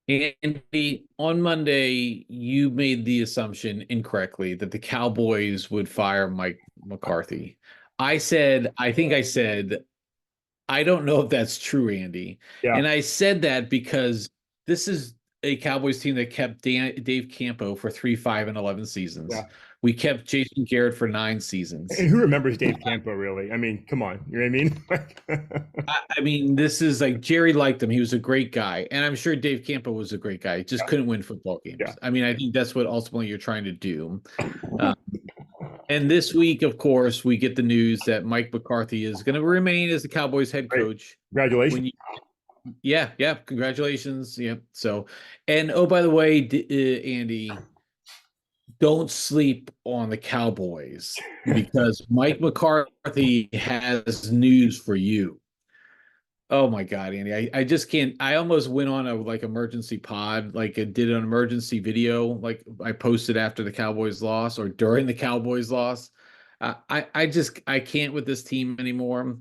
Andy, on Monday, you made the assumption incorrectly that the Cowboys would fire Mike McCarthy. I think I said, I don't know if that's true, Andy. Yeah, And I said that because this is a Cowboys team that kept Dave Campo for 3, 5, and 11 seasons. yeah. We kept Jason Garrett for 9 seasons. And who remembers Dave Campo, really? I mean, come on. You know what I mean? I mean, this is like Jerry liked him. He was a great guy. And I'm sure Dave Campo was a great guy. He just Yeah, couldn't win football yeah. games. I mean, I think that's what ultimately you're trying to do. Uh, and this week, of course, we get the news that Mike McCarthy is going to remain as the Cowboys head Great. coach. Congratulations. When you, yeah, yeah, congratulations. Yeah. So, and oh, by the way, Andy, don't sleep on the Cowboys because Mike McCarthy has news for you. Oh my God, Andy. I just can't. I almost went on a like emergency pod, like it did an emergency video, like I posted after the Cowboys loss or during the Cowboys loss. I can't with this team anymore.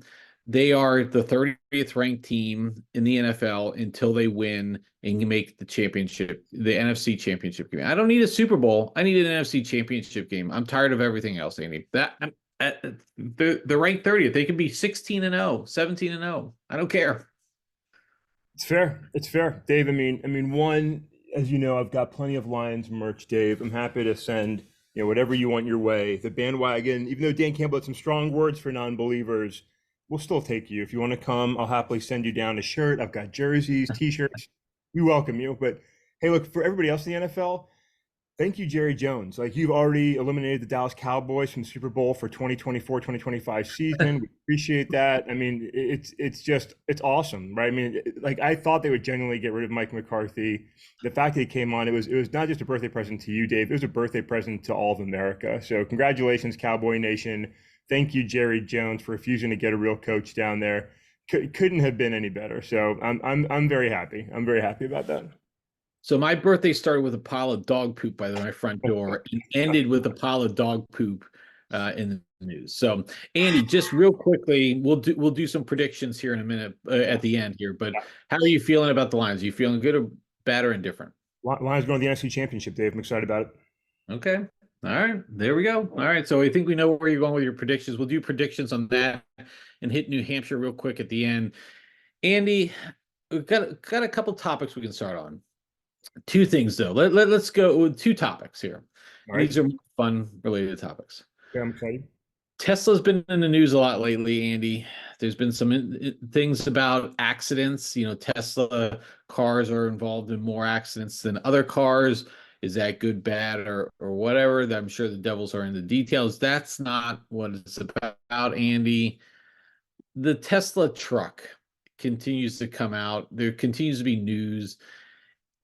They are the 30th ranked team in the NFL until they win and make the championship, the NFC championship game. I don't need a Super Bowl. I need an NFC championship game. I'm tired of everything else, Andy. They're ranked 30th. They could be 16 and 0, 17 and 0. I don't care. It's fair. It's fair, Dave. I mean, one, as you know, I've got plenty of Lions merch, Dave. I'm happy to send, whatever you want your way. The bandwagon, even though Dan Campbell had some strong words for non-believers, we'll still take you. If you want to come, I'll happily send you down a shirt. I've got jerseys, t-shirts. We welcome you. But hey, look, for everybody else in the NFL, thank you, Jerry Jones. Like, you've already eliminated the Dallas Cowboys from the Super Bowl for 2024-2025 season. We appreciate that. I mean, it's awesome, right? I mean, like, I thought they would genuinely get rid of Mike McCarthy. The fact that he came on, it was not just a birthday present to you, Dave. It was a birthday present to all of America. So congratulations, Cowboy Nation. Thank you, Jerry Jones, for refusing to get a real coach down there. Couldn't have been any better. So I'm very happy. I'm very happy about that. So my birthday started with a pile of dog poop by my front door and ended with a pile of dog poop in the news. So Andy, just real quickly, we'll do some predictions here in a minute at the end here. But how are you feeling about the Lions? Are you feeling good or bad or indifferent? Lions going to the NFC Championship, Dave. I'm excited about it. Okay. All right. There we go. All right. So I think we know where you're going with your predictions. We'll do predictions on that and hit New Hampshire real quick at the end. Andy, we've got a couple topics we can start on. Two things though. Let's go with two topics here. All And right. these are fun related topics. Yeah, I'm excited. Tesla's been in the news a lot lately, Andy. There's been some things about accidents. Tesla cars are involved in more accidents than other cars. Is that good, bad, or whatever? I'm sure the devils are in the details. That's not what it's about, Andy. The Tesla truck continues to come out. There continues to be news.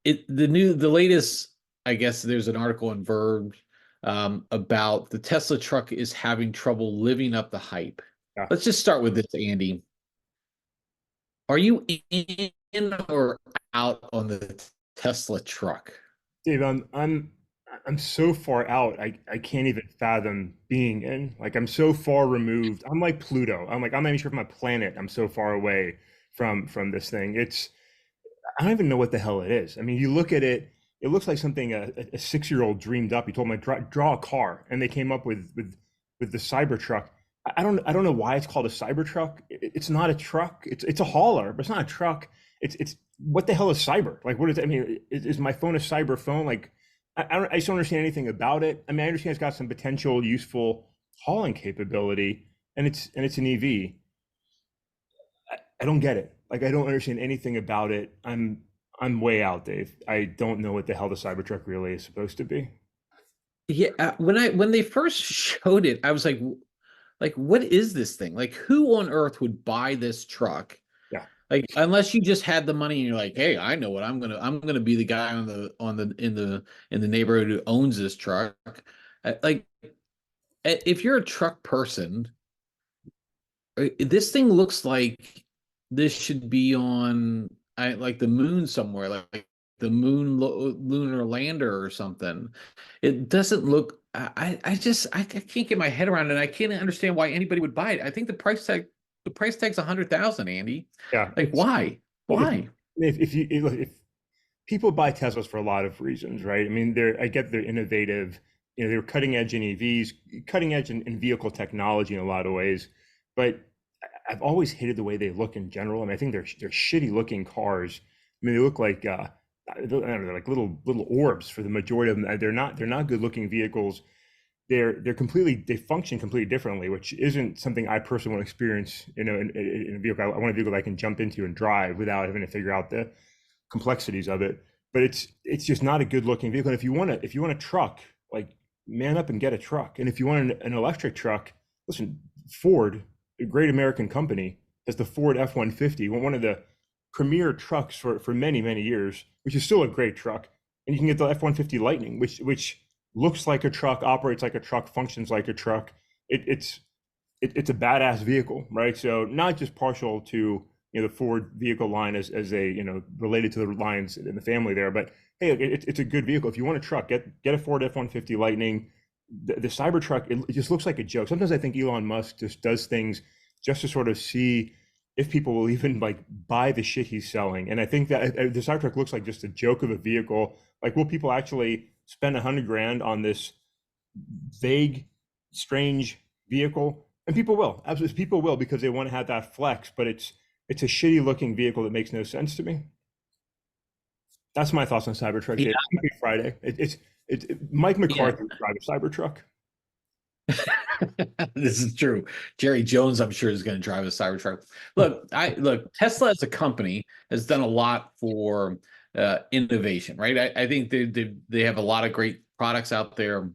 The latest, I guess there's an article in Verb about the Tesla truck is having trouble living up the hype. Yeah. Let's just start with this, Andy. Are you in or out on the Tesla truck? Dave, I'm so far out. I can't even fathom being in. Like, I'm so far removed. I'm like Pluto. I'm not even sure if I'm a planet. I'm so far away from this thing. I don't even know what the hell it is. I mean, you look at it, it looks like something a 6-year-old dreamed up. He told him, like, draw a car, and they came up with the Cybertruck. I don't know why it's called a Cybertruck. It's not a truck. It's a hauler, but it's not a truck. It's what the hell is cyber? Like, what is it? I mean, is my phone a cyber phone? Like, I just don't understand anything about it. I mean, I understand it's got some potential useful hauling capability, and it's an EV. I don't get it. Like, I don't understand anything about it. I'm way out, Dave. I don't know what the hell the Cybertruck really is supposed to be. Yeah, when they first showed it, I was like, what is this thing? Like, who on earth would buy this truck? Yeah. Like, unless you just had the money and you're like, hey, I know what I'm gonna be the guy in the neighborhood who owns this truck. Like, if you're a truck person, this thing looks like this should be on like the moon somewhere, like the lunar lander or something. It doesn't look. I can't get my head around it. I can't understand why anybody would buy it. I think the price tag's 100,000, Andy. Yeah. Like, why? Look, Why? if people buy Teslas for a lot of reasons, right? I mean, I get they're innovative. You know, they're cutting edge in EVs, cutting edge in vehicle technology in a lot of ways. But I've always hated the way they look in general. I mean, I think they're shitty looking cars. I mean, they look like I don't know, they're like little orbs for the majority of them. They're not good looking vehicles. They function completely differently, which isn't something I personally want to experience. You know, in a vehicle, I want a vehicle that I can jump into and drive without having to figure out the complexities of it. But it's just not a good looking vehicle. And if you want a truck, like, man up and get a truck. And if you want an electric truck, listen, Ford, a great American company, has the Ford F-150, one of the premier trucks for many years, which is still a great truck. And you can get the F-150 Lightning, which looks like a truck, operates like a truck, functions like a truck. It's a badass vehicle, right? So not just partial to, you know, the Ford vehicle line as a, you know, related to the lines in the family there, but hey, it's a good vehicle. If you want a truck, get a Ford F-150 Lightning. The Cybertruck, it just looks like a joke. Sometimes I think Elon Musk just does things just to sort of see if people will even like buy the shit he's selling. And I think that the Cybertruck looks like just a joke of a vehicle. Like, will people actually spend $100,000 on this vague, strange vehicle? And people will, absolutely, people will, because they want to have that flex. But it's a shitty looking vehicle that makes no sense to me. That's my thoughts on Cybertruck. Yeah. Friday. Mike McCarthy Yeah. would drive a Cybertruck. This is true. Jerry Jones, I'm sure, is going to drive a Cybertruck. Look, Tesla as a company has done a lot for innovation, right? I think they have a lot of great products out there.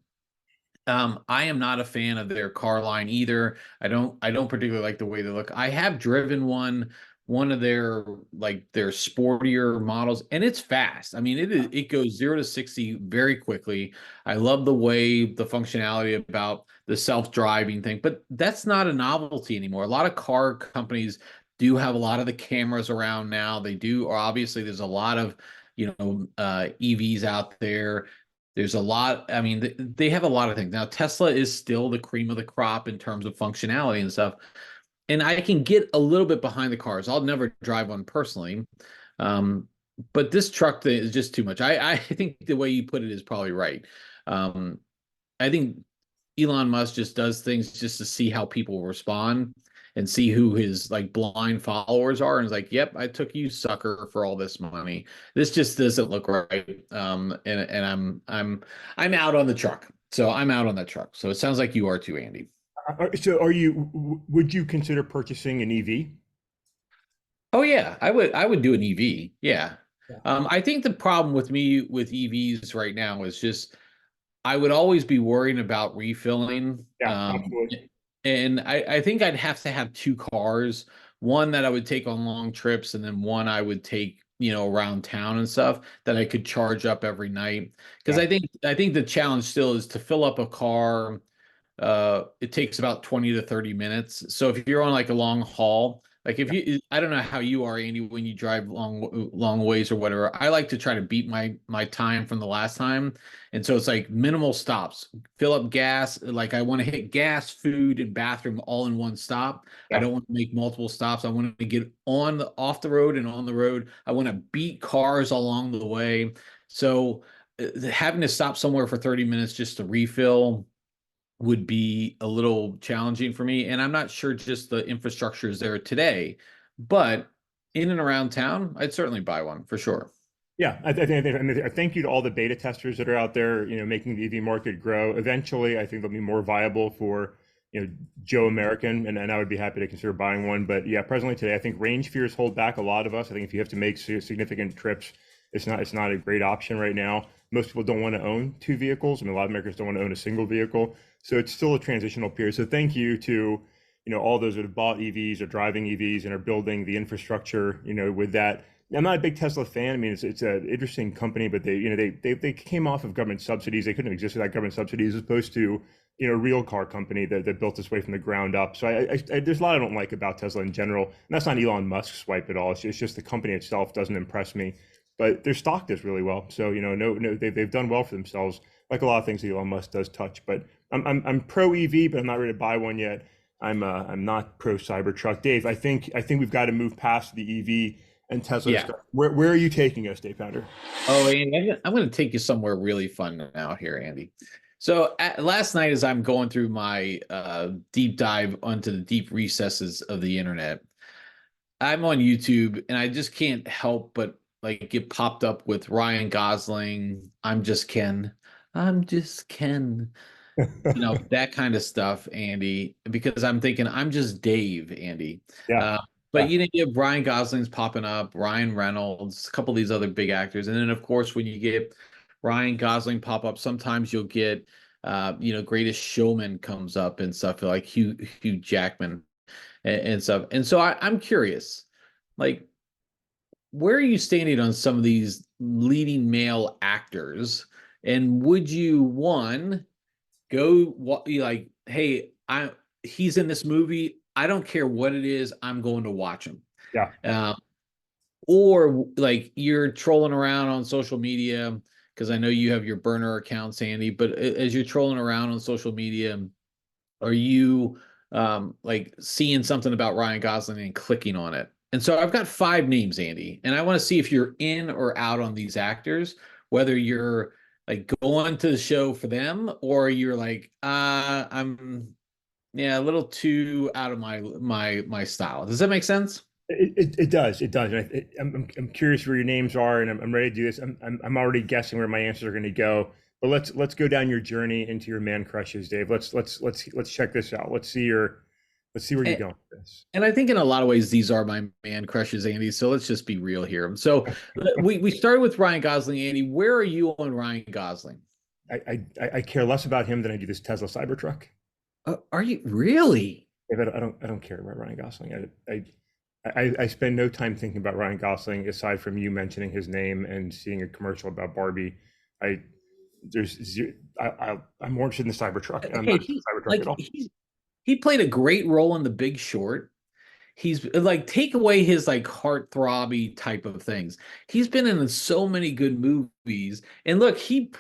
I am not a fan of their car line either. I don't particularly like the way they look. I have driven one of their sportier models, and it's fast. I mean, it goes 0 to 60 very quickly. I love the way the functionality about the self-driving thing, but that's not a novelty anymore. A lot of car companies do have a lot of the cameras around now. They do, or obviously there's a lot of, EVs out there. There's a lot. I mean, they have a lot of things. Now, Tesla is still the cream of the crop in terms of functionality and stuff. And I can get a little bit behind the cars. I'll never drive one personally. Um, but this truck thing is just too much. I think the way you put it is probably right. Um, I think Elon Musk just does things just to see how people respond and see who his like blind followers are, and is like, "Yep, I took you, sucker, for all this money. This just doesn't look right." And I'm out on the truck. So I'm out on that truck. So it sounds like you are too, Andy. So would you consider purchasing an EV? Oh yeah, I would do an EV. Yeah. Yeah. I think the problem with me with EVs right now is just I would always be worrying about refilling. Yeah, absolutely. And I think I'd have to have two cars, one that I would take on long trips, and then one I would take, around town and stuff that I could charge up every night. Because Yeah. I think the challenge still is to fill up a car. It takes about 20 to 30 minutes. So if you're on like a long haul, like if you, I don't know how you are, Andy, when you drive long ways or whatever. I like to try to beat my time from the last time. And so it's like minimal stops, fill up gas. Like I want to hit gas, food, and bathroom all in one stop. I Yeah. don't want to make multiple stops. I want to get off the road and on the road. I want to beat cars along the way. So having to stop somewhere for 30 minutes just to refill would be a little challenging for me. And I'm not sure just the infrastructure is there today, but in and around town, I'd certainly buy one for sure. Yeah, I mean, thank you to all the beta testers that are out there, making the EV market grow. Eventually, I think they'll be more viable for, Joe American, and I would be happy to consider buying one. But yeah, presently today, I think range fears hold back a lot of us. I think if you have to make significant trips, it's not a great option right now. Most people don't want to own two vehicles. I mean, a lot of Americans don't want to own a single vehicle. So it's still a transitional period. So thank you to, all those that have bought EVs or driving EVs and are building the infrastructure, with that. I'm not a big Tesla fan. I mean, it's an interesting company, but they came off of government subsidies. They couldn't have existed without government subsidies, as opposed to, a real car company that built this way from the ground up. So there's a lot I don't like about Tesla in general. And that's not Elon Musk's swipe at all. It's just the company itself doesn't impress me. But their stock does really well. So no, they've done well for themselves, like a lot of things Elon Musk does touch. But I'm pro EV, but I'm not ready to buy one yet. I'm not pro Cybertruck. Dave, I think we've got to move past the EV and Tesla Yeah. discussion. Where are you taking us, Dave Pounder? Oh, Andy, I'm going to take you somewhere really fun now here, Andy. So last night, as I'm going through my deep dive onto the deep recesses of the internet, I'm on YouTube and I just can't help but like get popped up with Ryan Gosling. I'm just Ken. I'm just Ken. That kind of stuff, Andy, because I'm thinking I'm just Dave, Andy. Yeah, Uh, but yeah, you have Ryan Gosling's popping up, Ryan Reynolds, a couple of these other big actors. And then, of course, when you get Ryan Gosling pop up, sometimes you'll get, Greatest Showman comes up and stuff like Hugh Jackman and stuff. And so I'm curious, like, where are you standing on some of these leading male actors? And would you, one, go what you like, hey, he's in this movie. I don't care what it is, I'm going to watch him. yeah. Uh, or like you're trolling around on social media because I know you have your burner account, Sandy, but as you're trolling around on social media, are you like seeing something about Ryan Gosling and clicking on it? And so I've got five names, Andy, and I want to see if you're in or out on these actors, whether you're like going to the show for them or you're like, I'm yeah, a little too out of my style. Does that make sense? It does. It does. I'm curious where your names are, and I'm ready to do this. I'm already guessing where my answers are going to go. But let's go down your journey into your man crushes, Dave. Let's check this out. Let's see where you're And, going with this. and I think in a lot of ways these are my man crushes, Andy. So let's just be real here. So we started with Ryan Gosling, Andy. Where are you on Ryan Gosling? I care less about him than I do this Tesla Cybertruck. Are you really? I don't care about Ryan Gosling. I spend no time thinking about Ryan Gosling aside from you mentioning his name and seeing a commercial about Barbie. I there's zero, I'm more interested in the Cybertruck, and I'm not Okay, interested in the Cybertruck at all. he played a great role in The Big Short. He's like take away his like heart throbby type of things. He's been in so many good movies, and look, he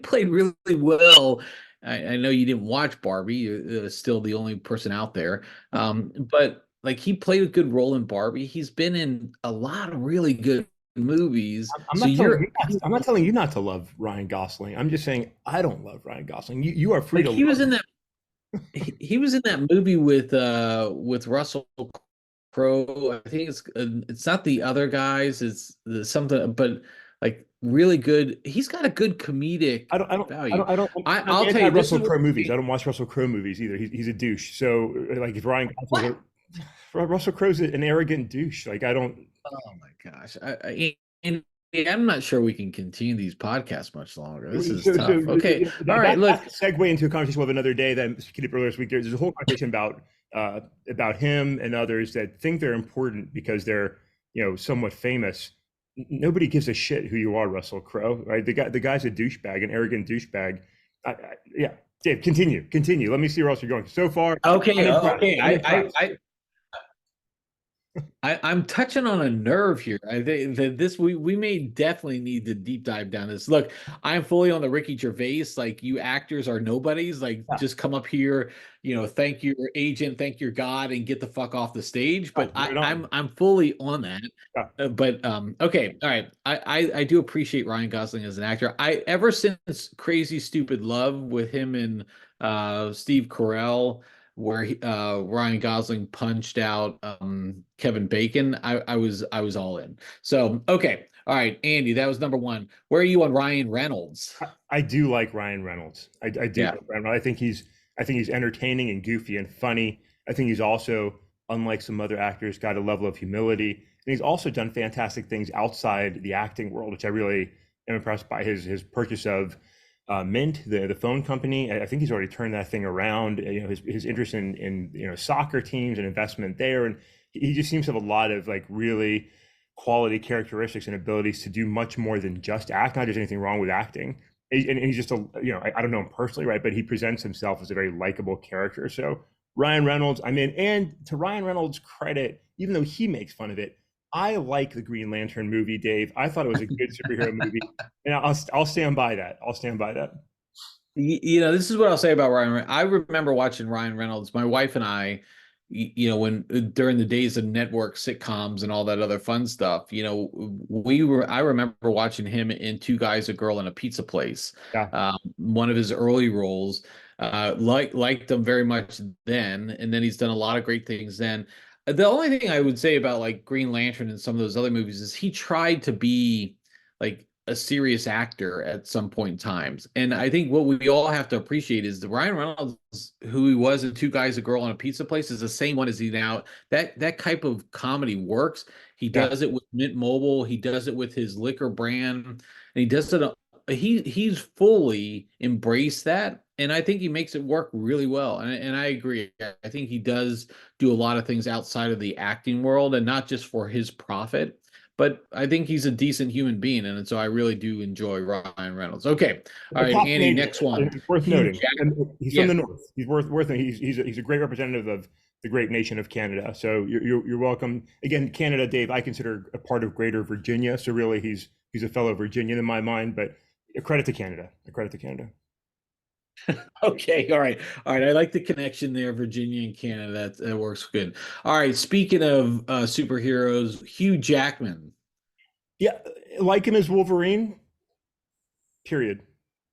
played really well. I know you didn't watch Barbie; you're still the only person out there. But like he played a good role in Barbie. He's been in a lot of really good movies. I'm So not telling you're you not, I'm not telling you not to love Ryan Gosling. I'm just saying I don't love Ryan Gosling. You are free like to he was love. in that he was in that movie with Russell Crowe. I think it's not the other guys. It's something, but like really good. He's got a good comedic I don't, I don't, I value. don't, I don't. I'm I'll tell anti you, this Russell is what Crowe movies. I don't watch Russell Crowe movies either. He's a douche. So like, if Ryan what? Gosling's Russell Crowe's an arrogant douche. Like I don't. Oh my gosh! And I'm not sure we can continue these podcasts much longer. This is tough. Okay, all right. Look, That's a segue into a conversation we'll have another day that I up earlier this week. There's a whole conversation about him and others that think they're important because they're somewhat famous. Nobody gives a shit who you are, Russell Crowe, right? The guy's a douchebag, an arrogant douchebag. Yeah, Dave, continue. Let me see where else you're going. So far, okay, unimpressed. okay. I'm touching on a nerve here. I think that this we may definitely need to deep dive down this. Look, I'm fully on the Ricky Gervais. Like you actors are nobodies. Like Yeah, just come up here, thank your agent, thank your God, and get the fuck off the stage. But right on. I'm fully on that. Yeah. But okay, all right. I do appreciate Ryan Gosling as an actor. I ever since Crazy Stupid Love with him and Steve Carell where Ryan Gosling punched out Kevin Bacon, I was all in. So okay, all right, Andy, that was number one. Where are you on Ryan Reynolds? I do like Ryan Reynolds. I do Yeah, like Ryan Reynolds. I think he's entertaining and goofy and funny. I think he's also, unlike some other actors, got a level of humility. And he's also done fantastic things outside the acting world, which I really am impressed by. His purchase of Mint, the phone company. I think he's already turned that thing around. His interest in soccer teams and investment there, and he just seems to have a lot of like really quality characteristics and abilities to do much more than just act. Not there's anything wrong with acting, and he's just I don't know him personally, right? But he presents himself as a very likable character. So Ryan Reynolds, I'm in. And to Ryan Reynolds' credit, even though he makes fun of it, I like the Green Lantern movie, Dave. I thought it was a good superhero movie, and I'll stand by that. I'll stand by that. this is what I'll say about Ryan. I remember watching Ryan Reynolds. My wife and I, when during the days of network sitcoms and all that other fun stuff, I remember watching him in Two Guys, a Girl, and a Pizza Place. Yeah, One of his early roles, liked him very much then, and then he's done a lot of great things then. The only thing I would say about like Green Lantern and some of those other movies is he tried to be like a serious actor at some point in times. And I think what we all have to appreciate is the Ryan Reynolds, who he was in Two Guys, a Girl, on a Pizza Place, is the same one as he now. That type of comedy works. He yeah. does it with Mint Mobile. He does it with his liquor brand, and he does it. He's fully embraced that, and I think he makes it work really well. And I agree. I think he does do a lot of things outside of the acting world, and not just for his profit. But I think he's a decent human being, and so I really do enjoy Ryan Reynolds. Okay, all A right, top Andy, Canadian. next one. It's worth Hugh noting, Jack. and he's from Yeah. the north. He's worth. He's a great representative of the great nation of Canada. So you're welcome. Again, Canada, Dave, I consider a part of Greater Virginia. So really, he's a fellow Virginian in my mind. But a credit to Canada. A credit to Canada. Okay, all right. I like the connection there, Virginia and Canada. That works good. All right, speaking of superheroes, Hugh Jackman. Yeah, like him as Wolverine. Period.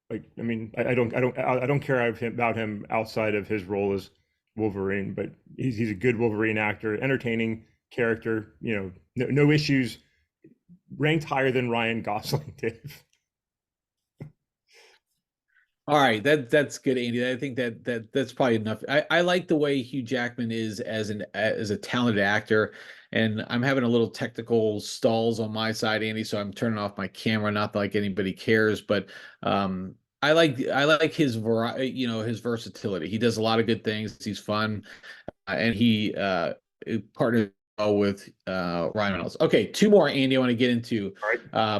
Like, I mean, I don't care about him outside of his role as Wolverine, but he's a good Wolverine actor, entertaining character. No issues. Ranked higher than Ryan Gosling, Dave. All right, that's good, Andy. I think that's probably enough. I like the way Hugh Jackman is as a talented actor, and I'm having a little technical stalls on my side, Andy, so I'm turning off my camera. Not like anybody cares, but I like his versatility. He does a lot of good things. He's fun, and he partners well with Ryan Reynolds. Okay, two more, Andy. I want to get into All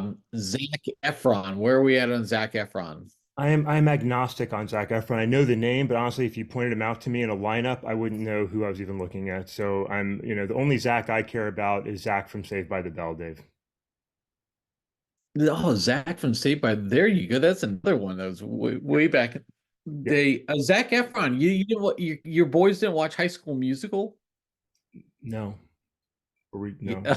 right. Zac Efron. Where are we at on Zac Efron? I'm agnostic on Zac Efron. I know the name, but honestly, if you pointed him out to me in a lineup, I wouldn't know who I was even looking at. So the only Zac I care about is Zac from Saved by the Bell, Dave. Oh, Zach from Saved by. There you go. That's another one that was way back. Yep. They Zach Efron. You didn't your boys didn't watch High School Musical? No. No. Yeah.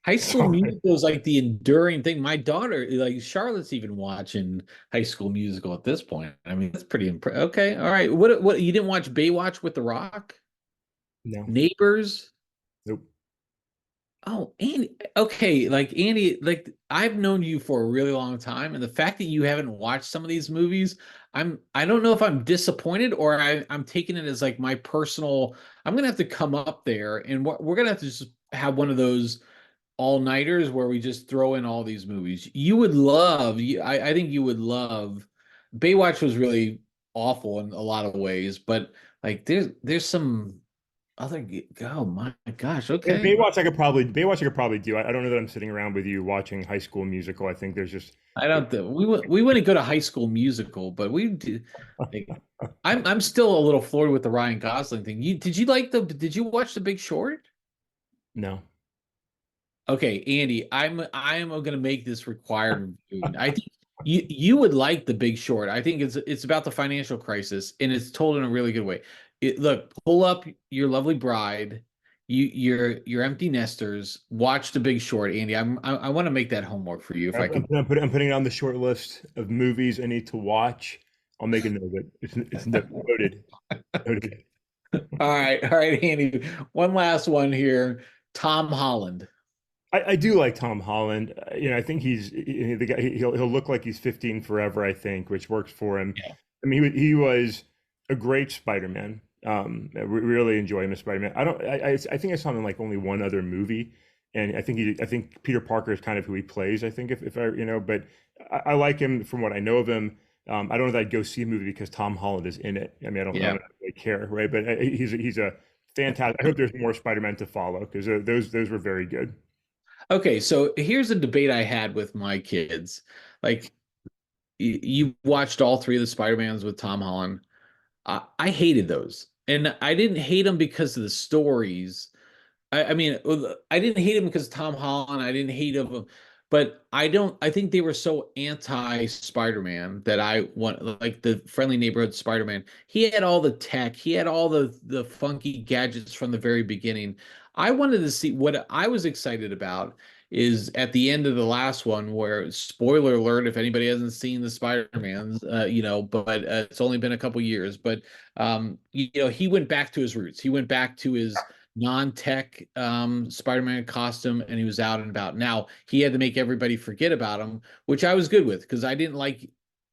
High School Sorry. Musical is like the enduring thing. My daughter, like Charlotte's, even watching High School Musical at this point. I mean, that's pretty impressive. Okay, all right. What you didn't watch Baywatch with The Rock? No. Neighbors? Nope. Oh, Andy. Okay, like Andy, like I've known you for a really long time, and the fact that you haven't watched some of these movies, I don't know if I'm disappointed or I'm taking it as like my personal. I'm gonna have to come up there, and we're gonna have to just have one of those all-nighters where we just throw in all these movies. You would love. I think you would love. Baywatch was really awful in a lot of ways, but like there's some other. Oh my gosh. Okay. Baywatch I could probably do. I don't know that I'm sitting around with you watching High School Musical. I think there's just I don't think we wouldn't go to High School Musical, but we did. Like, I'm still a little floored with the Ryan Gosling thing. Did you watch The Big Short? no. Okay, Andy, I'm gonna make this required review. I think you would like The Big Short. I think it's about the financial crisis, and it's told in a really good way. Look, pull up Your Lovely Bride, your empty nesters. Watch The Big Short, Andy. I want to make that homework for you if I can. I'm putting it on the short list of movies I need to watch. I'll make a note of it. It's noted. Noted. All right, Andy. One last one here. Tom Holland. I do like Tom Holland. I think the guy. He'll look like he's 15 forever. I think, which works for him. Yeah. I mean, he was a great Spider-Man. I really enjoy him as Spider-Man. I think I saw him in like only one other movie, and I think Peter Parker is kind of who he plays. I think if I but I like him from what I know of him. I don't know that I'd go see a movie because Tom Holland is in it. I mean, I don't really care, right? But he's a fantastic. I hope there's more Spider-Man to follow because those were very good. Okay, so here's a debate I had with my kids. Like, you watched all three of the Spider-Mans with Tom Holland. I hated those, and I didn't hate them because of the stories. I mean, I didn't hate him because of Tom Holland. I didn't hate him. but I think they were so anti Spider-Man that I want, like the friendly neighborhood Spider-Man. He had all the tech, he had all the funky gadgets from the very beginning. I wanted to see what I was excited about is at the end of the last one, where spoiler alert if anybody hasn't seen the Spider-Mans, but it's only been a couple years, but he went back to his roots. He went back to his non-tech Spider-Man costume, and he was out and about. Now he had to make everybody forget about him, which I was good with because I didn't like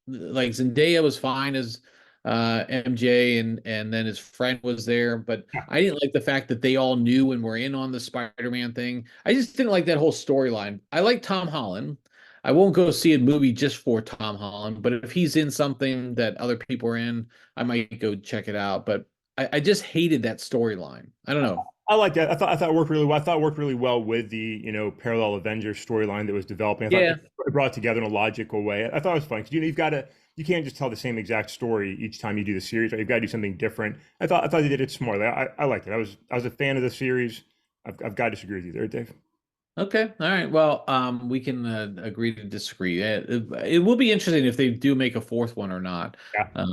Zendaya was fine as MJ, and then his friend was there, but I didn't like the fact that they all knew and were in on the Spider-Man thing. I just didn't like that whole storyline. I like Tom Holland. I won't go see a movie just for Tom Holland, but if he's in something that other people are in, I might go check it out. But I just hated that storyline. I don't know. I like that. I thought it worked really well. I thought it worked really well with the parallel Avengers storyline that was developing. I thought Yeah, it brought it together in a logical way. I thought it was fun because you can't just tell the same exact story each time you do the series. Right? You've got to do something different. I thought they did it smartly. I liked it. I was a fan of the series. I've got to disagree with you there, Dave. okay. All right. Well, we can agree to disagree. It will be interesting if they do make a fourth one or not, Yeah,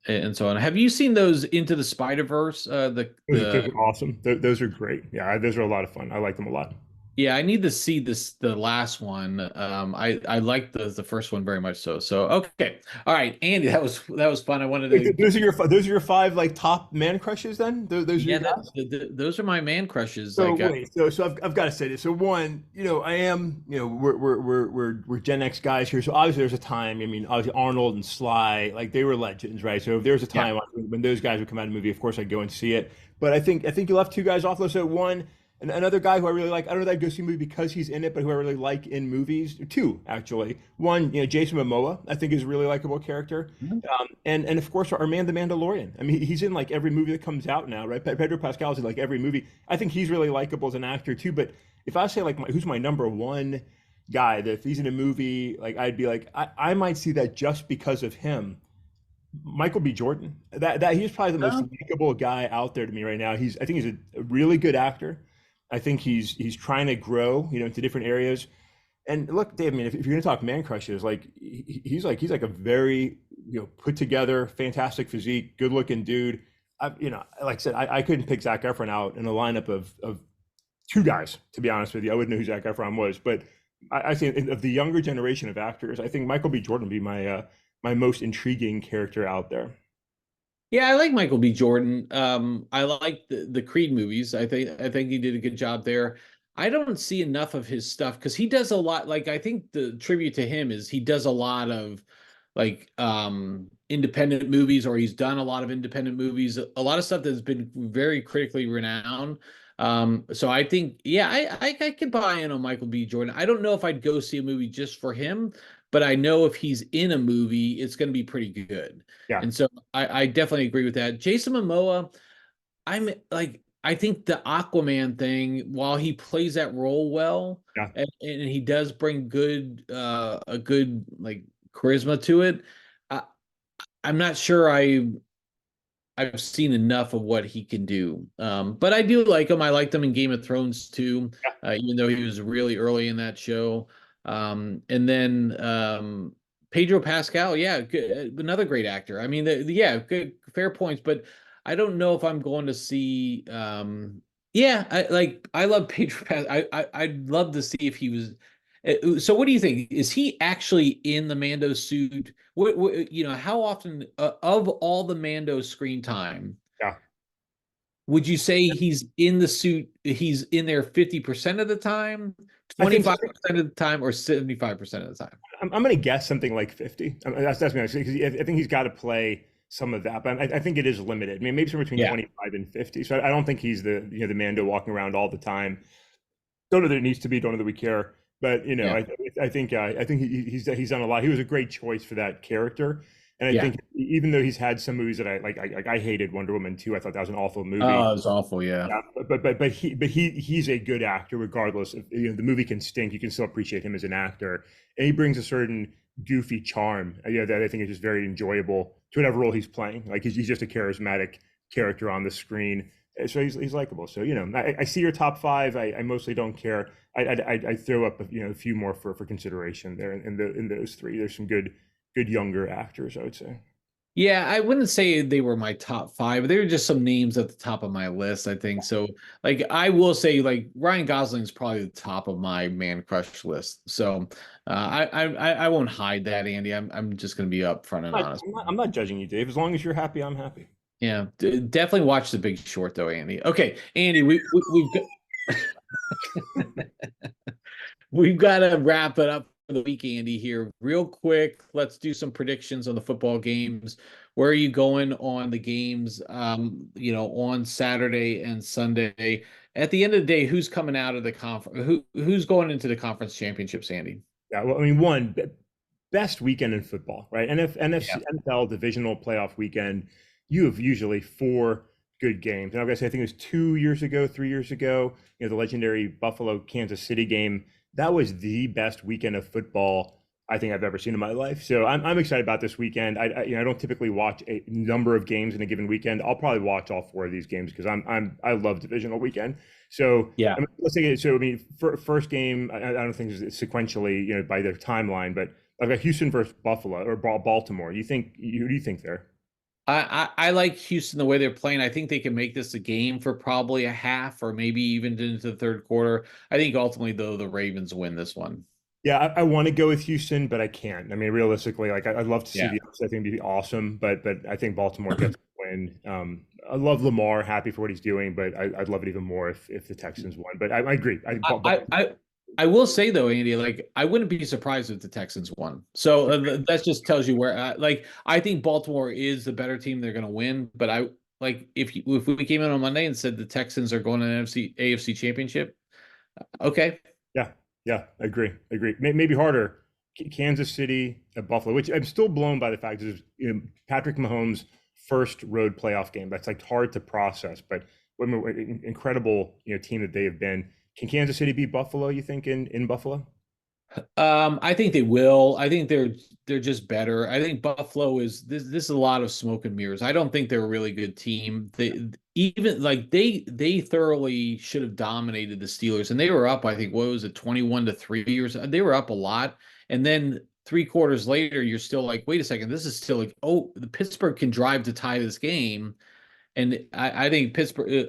and so on. Have you seen those Into the Spider-Verse? those are awesome. Those are great. Yeah, those are a lot of fun. I like them a lot. Yeah, I need to see the last one. I like the first one very much so. So okay. All right, Andy, that was fun. I wanted to get, Those are your five like top man crushes. Then those are your yeah, guys. those are my man crushes. So Like wait, so I've got to say this. So one, I am, we're Gen X guys here. So obviously there's a time. I mean, obviously Arnold and Sly, like they were legends, right? So if there's a yeah. time when those guys would come out of the movie, of course I'd go and see it. But I think you left two guys off though. So one, and another guy who I really like. I don't know that I'd go see a movie because he's in it, but who I really like in movies. Two actually. One, Jason Momoa, I think is a really likable character. And of course our man, the Mandalorian. I mean, he's in like every movie that comes out now, right? Pedro Pascal's in like every movie. I think he's really likable as an actor too. But if I say like who's my number one guy that if he's in a movie, like I'd be like I might see that just because of him. Michael B. Jordan. That he's probably the most Oh, likable guy out there to me right now. I think he's a really good actor. I think he's trying to grow, into different areas. And look, Dave, I mean, if you're going to talk man crushes, like he's like a very put together, fantastic physique, good looking dude. Like I said, I couldn't pick Zac Efron out in a lineup of two guys. To be honest with you, I wouldn't know who Zac Efron was, but I think of the younger generation of actors, I think Michael B. Jordan would be my most intriguing character out there. yeah, I like Michael B. Jordan. I like the Creed movies. I think he did a good job there. I don't see enough of his stuff because he does a lot. Like I think the tribute to him is he does a lot of like independent movies, or he's done a lot of independent movies, a lot of stuff that's been very critically renowned. So I think, yeah, I could buy in on Michael B. Jordan. I don't know if I'd go see a movie just for him, but I know if he's in a movie, it's going to be pretty good. Yeah, And so I definitely agree with that. Jason Momoa, I think the Aquaman thing, while he plays that role well, yeah. and he does bring a good like charisma to it. I, I'm not sure I've seen enough of what he can do. But I do like him. I liked him in Game of Thrones too, even though he was really early in that show. And then Pedro Pascal, yeah, good, another great actor. I mean, yeah, good, fair points. But I don't know if I'm going to see. Yeah, I love Pedro Pascal. I'd love to see if he was. So what do you think? Is he actually in the Mando suit? How often of all the Mando screen time, Yeah. would you say he's in the suit? He's in there 50% of the time, I think 25% of the time, or 75% of the time? I'm going to guess something like 50. That's me because I think he's got to play some of that, but I think it is limited. I mean, maybe somewhere between Yeah, 25 and 50. So I don't think he's the Mando walking around all the time. Don't know that it needs to be. Don't know that we care. But yeah, I think he's done a lot. He was a great choice for that character. And I yeah. think even though he's had some movies that I hated Wonder Woman 2. I thought that was an awful movie. Oh, it's awful. Yeah, Yeah, but he's a good actor regardless. Of, the movie can stink. You can still appreciate him as an actor, and he brings a certain goofy charm. That I think is just very enjoyable to whatever role he's playing. Like he's just a charismatic character on the screen. So he's likable. So I see your top five. I mostly don't care. I throw up a few more for consideration there in those three. There's some good younger actors, I would say. Yeah, I wouldn't say they were my top five. They were just some names at the top of my list, I think. So, like, I will say, like, Ryan Gosling's probably the top of my man crush list. So, I won't hide that, Andy. I'm just gonna be upfront and I'm not, honest. I'm not, I'm not judging you, Dave. As long as you're happy, I'm happy. Yeah, definitely watch The Big Short, though, Andy. Okay, Andy, we've got we've got to wrap it up for the week, Andy, here real quick. Let's do some predictions on the football games. Where are you going on the games, on Saturday and Sunday? At the end of the day, who's coming out of the conference? Who's going into the conference championships, Andy? Yeah, well, I mean, best weekend in football, right? NFC, NFL divisional playoff weekend. You have usually four good games. And I guess I think it was 2 years ago, 3 years ago, the legendary Buffalo Kansas City game. That was the best weekend of football I think I've ever seen in my life. So I'm excited about this weekend. I don't typically watch a number of games in a given weekend. I'll probably watch all four of these games because I love divisional weekend. So Yeah. I mean, let's take it. So I mean, first game, I don't think it's sequentially, by their timeline, but I've got Houston versus Buffalo or Baltimore. Who do you think there? I like Houston the way they're playing. I think they can make this a game for probably a half or maybe even into the third quarter. I think ultimately, though, the Ravens win this one. Yeah, I want to go with Houston, but I can't. I mean, realistically, like I'd love to see Yeah. the upset. I think it'd be awesome, but I think Baltimore gets the win. I love Lamar, happy for what he's doing, but I'd love it even more if the Texans won. But I agree. I will say though, Andy, like I wouldn't be surprised if the Texans won. So that just tells you where, like, I think Baltimore is the better team. They're going to win, but I like if we came in on Monday and said the Texans are going to an AFC Championship, okay. Yeah, yeah, agree. Maybe harder. Kansas City at Buffalo, which I'm still blown by the fact is Patrick Mahomes' first road playoff game. That's like hard to process, but what an incredible team that they have been. Can Kansas City beat Buffalo? You think in Buffalo? I think they will. I think they're just better. I think Buffalo is this is a lot of smoke and mirrors. I don't think they're a really good team. They even like they thoroughly should have dominated the Steelers, and they were up, I think, what was it, 21-3 or so. They were up a lot. And then 3 quarters later, you're still like, wait a second, this is still like, oh, the Pittsburgh can drive to tie this game. And I think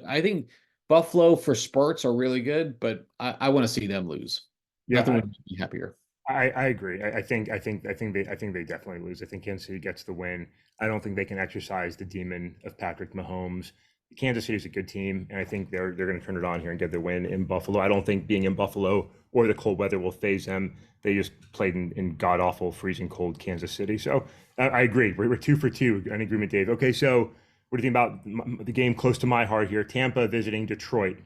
I think Buffalo for spurts are really good, but I want to see them lose. Nothing Yeah, would make me happier. I agree. I think they definitely lose. I think Kansas City gets the win. I don't think they can exercise the demon of Patrick Mahomes. Kansas City is a good team, and I think they're going to turn it on here and get the win in Buffalo. I don't think being in Buffalo or the cold weather will phase them. They just played in god awful, freezing cold Kansas City. So I agree. We're 2 for 2 in agreement, Dave. Okay, so what do you think about the game close to my heart here? Tampa visiting Detroit.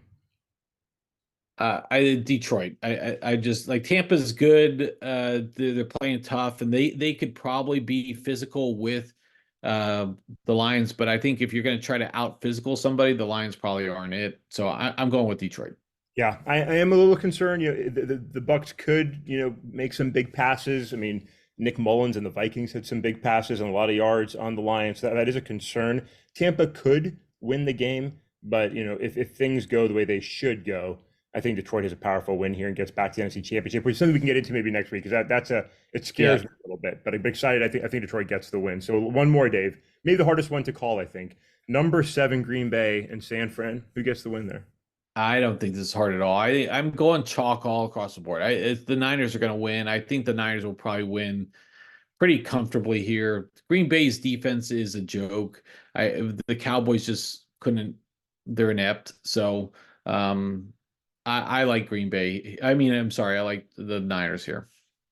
I Detroit. I just like Tampa's good. They're playing tough, and they could probably be physical with the Lions. But I think if you're going to try to out physical somebody, the Lions probably aren't it. So I'm going with Detroit. Yeah, I am a little concerned. The Bucks could, make some big passes. I mean, Nick Mullins and the Vikings had some big passes and a lot of yards on the Lions. That is a concern. Tampa could win the game, but if things go the way they should go, I think Detroit has a powerful win here and gets back to the NFC Championship, which is something we can get into maybe next week because it scares Yeah. me a little bit. But I'm excited. I think Detroit gets the win. So one more, Dave. Maybe the hardest one to call. I think number 7 Green Bay and San Fran. Who gets the win there? I don't think this is hard at all. I'm going chalk all across the board. The Niners are going to win. I think the Niners will probably win pretty comfortably here. Green Bay's defense is a joke. The Cowboys just couldn't. They're inept. So I like Green Bay. I mean, I'm sorry. I like the Niners here.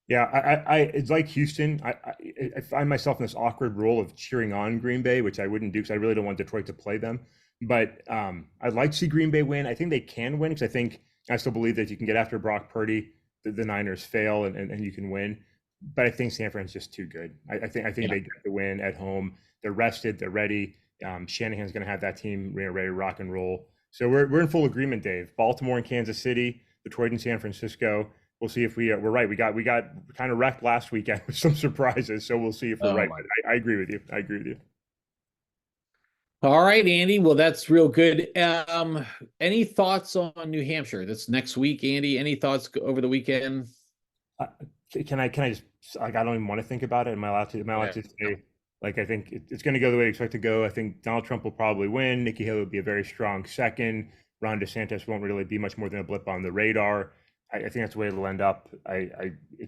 Yeah, it's like Houston. I find myself in this awkward role of cheering on Green Bay, which I wouldn't do because I really don't want Detroit to play them. But I'd like to see Green Bay win. I think they can win because I still believe that you can get after Brock Purdy, the Niners fail, and you can win. But I think San Fran's just too good. I think Yeah. they get the win at home. They're rested. They're ready. Shanahan's going to have that team ready to rock and roll. So we're in full agreement, Dave. Baltimore and Kansas City, Detroit and San Francisco. We'll see if we're right. We got kind of wrecked last weekend with some surprises. So we'll see if we're Oh right. my. I agree with you. I agree with you. All right, Andy. Well, that's real good. Any thoughts on New Hampshire? That's next week, Andy. Any thoughts over the weekend? Uh, can I just like I don't even want to think about it. Am I allowed to? Am I allowed Yeah. to say like I think it's going to go the way I expect to go? I think Donald Trump will probably win. Nikki Haley will be a very strong second. Ron DeSantis won't really be much more than a blip on the radar. I think that's the way it'll end up.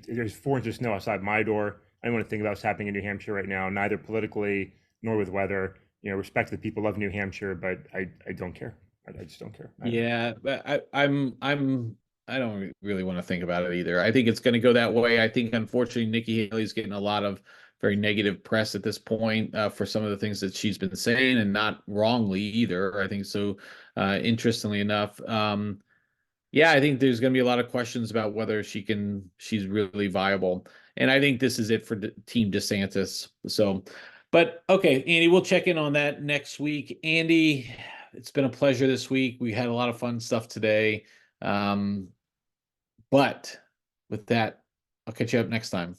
There's 4 inches of snow outside my door. I don't want to think about what's happening in New Hampshire right now, neither politically nor with weather. Respect the people of New Hampshire, but I don't care. I just don't care. Yeah, but I don't really want to think about it either. I think it's going to go that way. I think unfortunately Nikki Haley's getting a lot of very negative press at this point for some of the things that she's been saying, and not wrongly either. I think so. Interestingly enough, yeah, I think there's going to be a lot of questions about whether she's really viable. And I think this is it for Team DeSantis. So, but okay, Andy, we'll check in on that next week. Andy, it's been a pleasure this week. We had a lot of fun stuff today. Um, but with that, I'll catch you up next time.